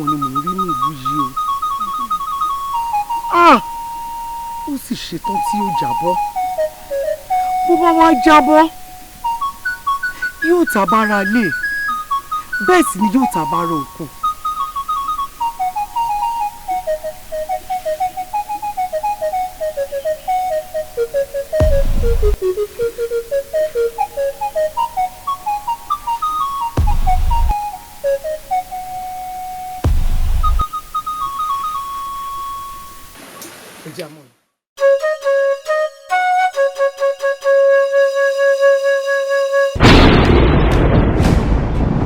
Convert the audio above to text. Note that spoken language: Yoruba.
kan ni mò ń rí ní ìlú yìí o. Ó sì ṣetán tí yóò jábọ́. Bó bá wá jábọ́ yóò tàbára lé, bẹ́ẹ̀ sì ni yóò tàbára òkun. Ẹ jẹ́ àmọ́.